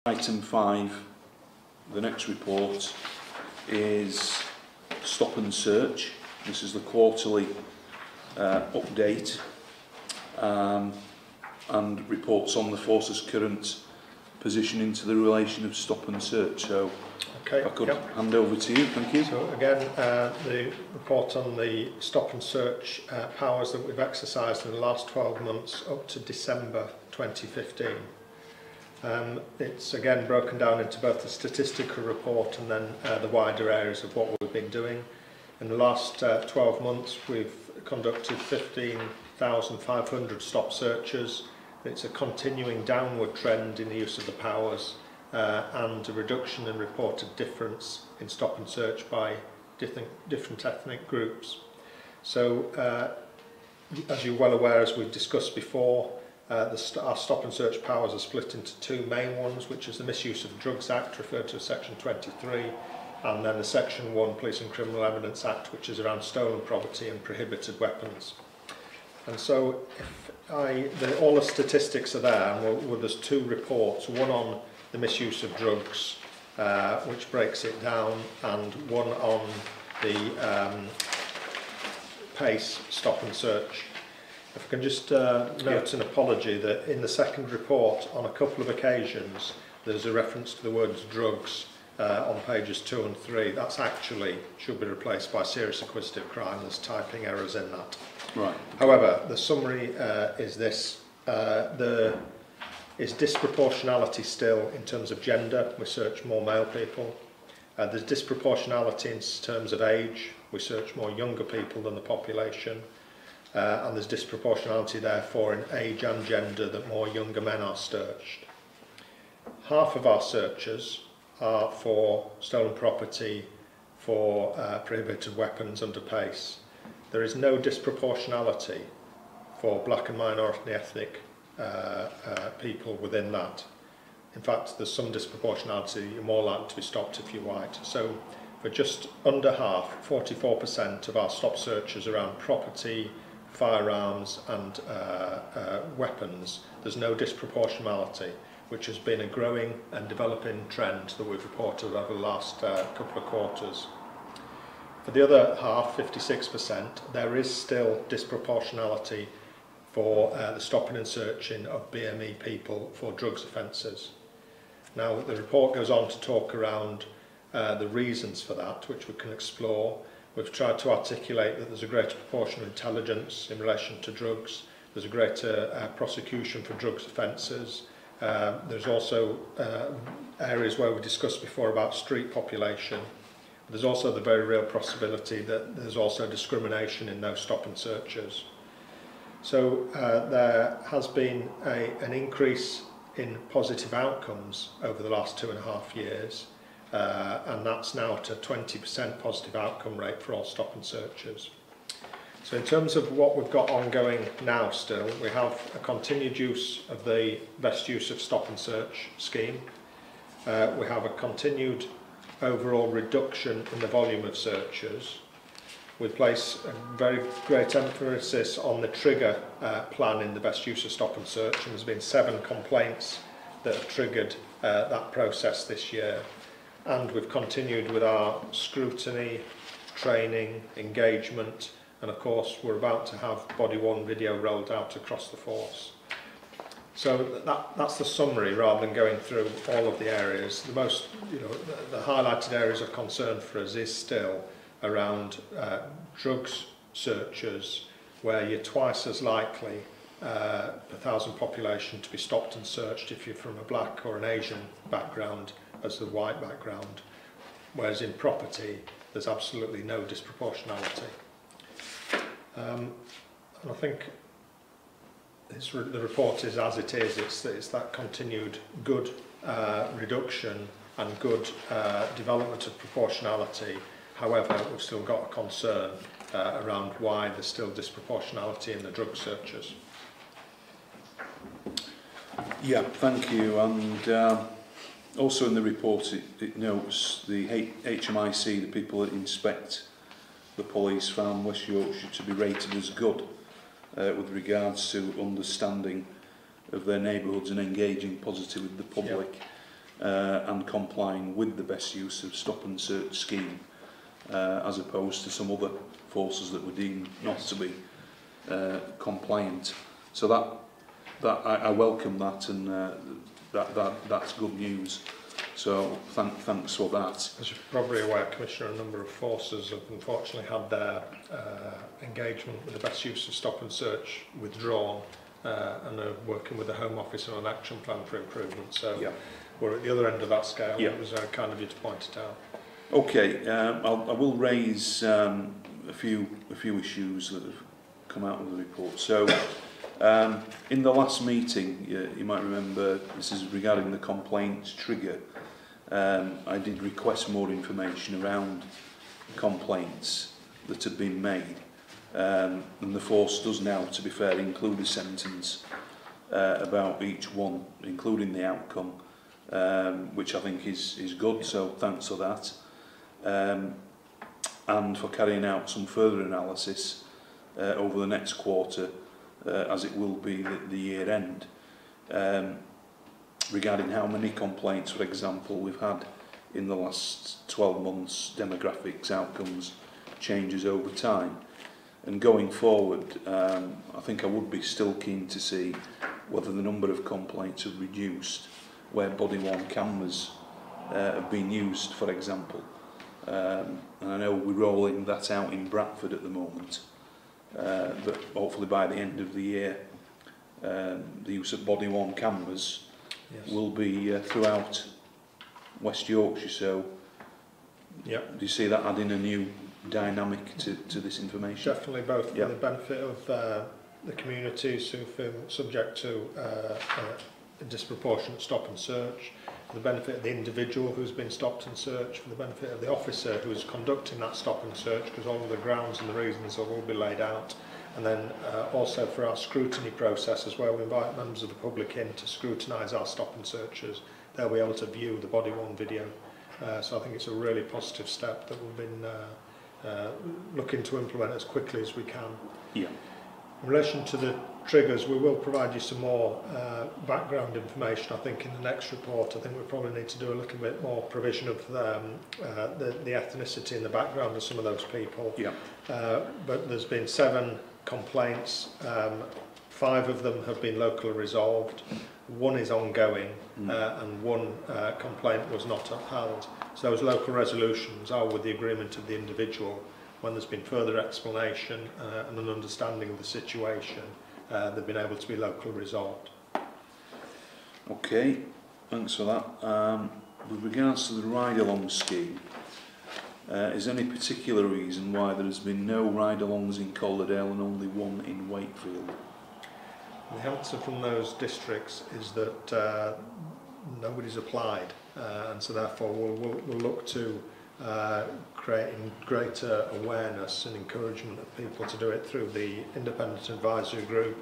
Item 5, the next report, is Stop and Search. This is the quarterly update and reports on the force's current position into the relation of Stop and Search. So okay, I could hand over to you, thank you. So again, the report on the Stop and Search powers that we've exercised in the last 12 months up to December 2015. It's again broken down into both the statistical report and then the wider areas of what we've been doing. In the last 12 months we've conducted 15,500 stop searches. It's a continuing downward trend in the use of the powers and a reduction in reported difference in stop and search by different ethnic groups. So as you're well aware, as we've discussed before, our stop and search powers are split into two main ones, which is the Misuse of Drugs Act, referred to as Section 23, and then the Section 1 Police and Criminal Evidence Act, which is around stolen property and prohibited weapons. And so all the statistics are there, and there's two reports, one on the misuse of drugs, which breaks it down, and one on the PACE stop and search. If I can just note an apology that in the second report, on a couple of occasions, there's a reference to the words drugs on pages 2 and 3. That's actually should be replaced by serious acquisitive crime. There's typing errors in that. Right. However, the summary is this. There is disproportionality still in terms of gender. We search more male people. There's disproportionality in terms of age. We search more younger people than the population. And there's disproportionality therefore in age and gender, that more younger men are searched. Half of our searches are for stolen property, for prohibited weapons under PACE. There is no disproportionality for black and minority ethnic people within that. In fact, there's some disproportionality. You're more likely to be stopped if you're white. So for just under half, 44% of our stop searches around property, firearms and weapons, there's no disproportionality, which has been a growing and developing trend that we've reported over the last couple of quarters. For the other half, 56%, there is still disproportionality for the stopping and searching of BME people for drugs offences. Now, the report goes on to talk around the reasons for that, which we can explore. We've tried to articulate that there's a greater proportion of intelligence in relation to drugs. There's a greater prosecution for drugs offences. There's also areas where we discussed before about street population. There's also the very real possibility that there's also discrimination in those stop and searches. So there has been an increase in positive outcomes over the last 2.5 years. And that's now at a 20% positive outcome rate for all stop and searches. So in terms of what we've got ongoing now still, we have a continued use of the best use of stop and search scheme. We have a continued overall reduction in the volume of searches. We place a very great emphasis on the trigger plan in the best use of stop and search, and there's been 7 complaints that have triggered that process this year. And we've continued with our scrutiny, training, engagement, and of course we're about to have body-worn video rolled out across the force. So that's the summary rather than going through all of the areas. The most, the highlighted areas of concern for us is still around drugs searches, where you're twice as likely per 1,000 population to be stopped and searched if you're from a black or an Asian background as the white background, whereas in property there's absolutely no disproportionality. And I think the report is as it is. It's that continued good reduction and good development of proportionality. However, we've still got a concern around why there's still disproportionality in the drug searches. Yeah, thank you. And also in the report it notes the HMIC, the people that inspect the police, found West Yorkshire to be rated as good with regards to understanding of their neighbourhoods and engaging positively with the public. and complying with the best use of stop and search scheme, as opposed to some other forces that were deemed not to be compliant. So I welcome that, and that's good news. So thanks for that. As you're probably aware, Commissioner, a number of forces have unfortunately had their engagement with the best use of stop and search withdrawn, and are working with the Home Office on an action plan for improvement. So Yeah. we're at the other end of that scale. Yeah. It was kind of you to point it out. Okay, I will raise a few issues that have come out of the report. So, in the last meeting, you might remember, this is regarding the complaints trigger. I did request more information around complaints that had been made, and the force does now, to be fair, include a sentence about each one, including the outcome, which I think is good. So thanks for that. And for carrying out some further analysis over the next quarter, as it will be the year end, regarding how many complaints, for example, we've had in the last 12 months, demographics, outcomes, changes over time. And going forward, I think I would be still keen to see whether the number of complaints have reduced where body-worn cameras have been used, for example. And I know we're rolling that out in Bradford at the moment, but hopefully by the end of the year, the use of body-worn cameras will be throughout West Yorkshire. So, Yep. do you see that adding a new dynamic to this information? Definitely, both for Yep. the benefit of the communities who've been subject to a disproportionate stop and search, for the benefit of the individual who's been stopped and searched, for the benefit of the officer who's conducting that stop and search, because all of the grounds and the reasons will all be laid out. And then also for our scrutiny process as well, we invite members of the public in to scrutinise our stop and searches. They'll be able to view the body-worn video. So I think it's a really positive step that we've been looking to implement as quickly as we can. Yeah. In relation to the triggers, we will provide you some more background information, I think, in the next report. I think we probably need to do a little bit more provision of the ethnicity and the background of some of those people. Yeah. But there's been 7 complaints. 5 of them have been locally resolved. 1 is ongoing, and 1 complaint was not upheld. So those local resolutions are with the agreement of the individual. When there's been further explanation and an understanding of the situation, they've been able to be locally resolved. Okay, thanks for that. With regards to the ride-along scheme, is there any particular reason why there has been no ride-alongs in Calderdale and only 1 in Wakefield? The answer from those districts is that nobody's applied, and so therefore we'll look to creating greater awareness and encouragement of people to do it through the independent advisory group,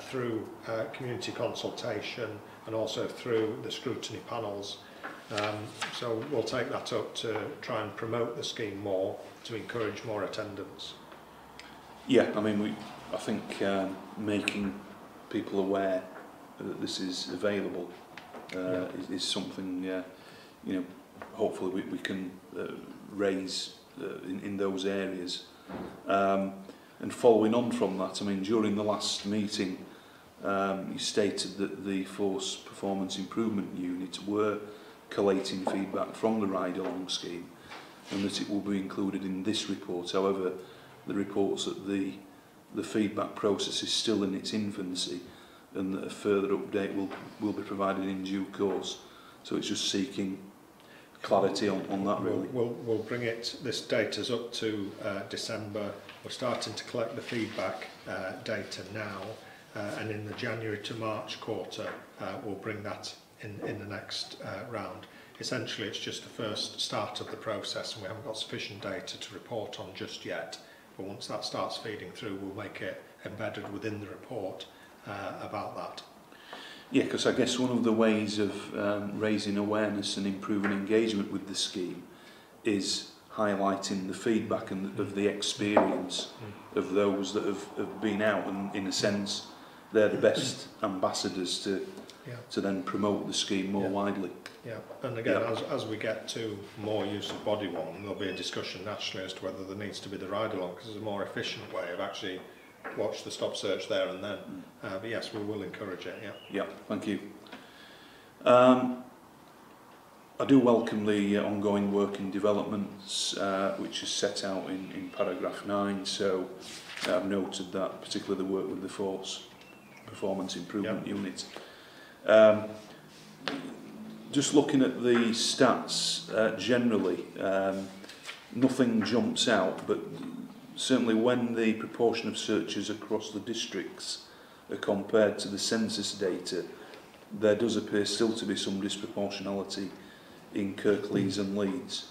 through community consultation, and also through the scrutiny panels. So we'll take that up to try and promote the scheme more, to encourage more attendance. Yeah, I mean, I think making people aware that this is available is something, you know, hopefully we can raise in those areas. And following on from that, I mean, during the last meeting, you stated that the Force Performance Improvement Unit were collating feedback from the ride-along scheme, and that it will be included in this report. However, the reports that the feedback process is still in its infancy, and that a further update will be provided in due course. So it's just seeking clarity on that, really. We'll bring it. This data's up to December. We're starting to collect the feedback data now, and in the January to March quarter, we'll bring that in the next round. Essentially, it's just the first start of the process, and we haven't got sufficient data to report on just yet. But once that starts feeding through, we'll make it embedded within the report about that. Yeah, because I guess one of the ways of raising awareness and improving engagement with the scheme is highlighting the feedback and of the experience of those that have been out, and in a sense they're the best ambassadors to Yeah. to then promote the scheme more widely. Yeah, and again, as we get to more use of body worn, there'll be a discussion nationally as to whether there needs to be the ride-along, because it's a more efficient way of actually watch the stop search there and then. But yes, we will encourage it, yeah. Yeah, thank you. I do welcome the ongoing work and developments which is set out in paragraph 9, so I've noted that, particularly the work with the Force Performance Improvement Unit. Just looking at the stats generally, nothing jumps out, but certainly when the proportion of searches across the districts are compared to the census data, there does appear still to be some disproportionality in Kirklees and Leeds.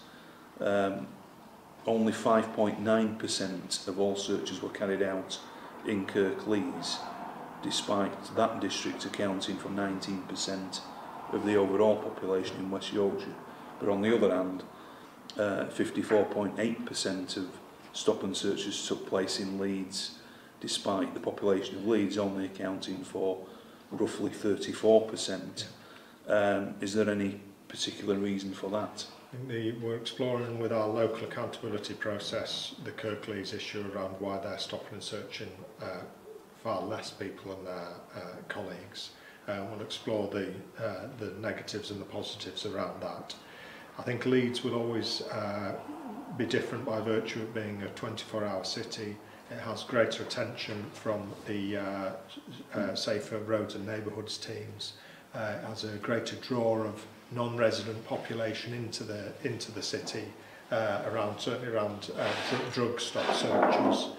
Only 5.9% of all searches were carried out in Kirklees, despite that district accounting for 19% of the overall population in West Yorkshire. But on the other hand, 54.8% of stop and searches took place in Leeds, despite the population of Leeds only accounting for roughly 34%. Is there any particular reason for that? We're exploring with our local accountability process the Kirklees issue around why they're stopping and searching far less people than their colleagues. We'll explore the negatives and the positives around that. I think Leeds will always be different by virtue of being a 24-hour city. It has greater attention from the Safer Roads and Neighbourhoods teams. It has a greater draw of non-resident population into the city, certainly around drug stop searches.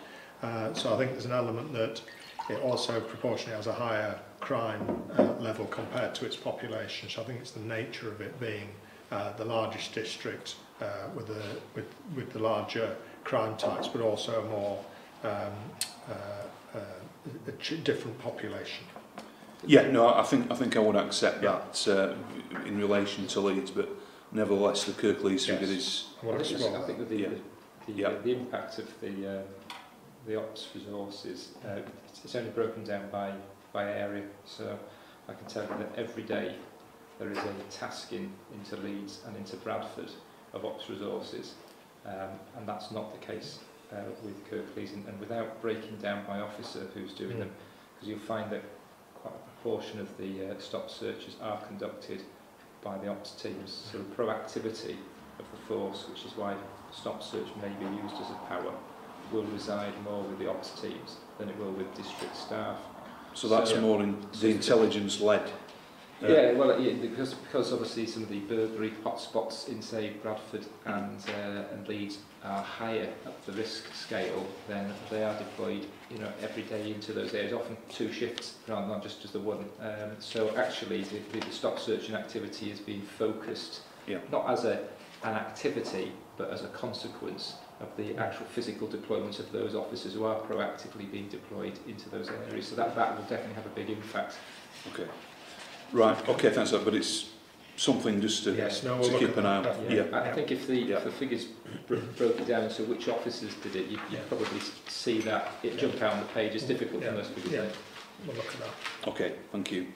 So I think there's an element that it also proportionally has a higher crime level compared to its population. So I think it's the nature of it being the largest district with the larger crime types, but also a more different population. Yeah, no, I think I would accept that in relation to Leeds, but nevertheless the Kirklees figure is. I think with the impact of the ops resources, it's only broken down by area. So I can tell you that every day there is a tasking into Leeds and into Bradford of ops resources, and that's not the case with Kirklees, and without breaking down by officer who's doing them, because you'll find that quite a proportion of the stop searches are conducted by the ops teams. So the proactivity of the force, which is why stop search may be used as a power, will reside more with the ops teams than it will with district staff. So that's more in the intelligence-led. Yeah, well, because obviously some of the burglary hotspots in, say, Bradford and Leeds are higher up the risk scale, then they are deployed, every day into those areas, often 2 shifts rather than just the one. So actually, the stop searching activity is being focused, not as an activity, but as a consequence of the actual physical deployment of those officers who are proactively being deployed into those areas. So that will definitely have a big impact. Okay. Right, okay, thanks, but it's something just to keep an eye on. I think if the figures broke it down into which officers did it, you'd probably see that it jump out on the page. It's difficult for most figures. We'll look at that. Okay, thank you.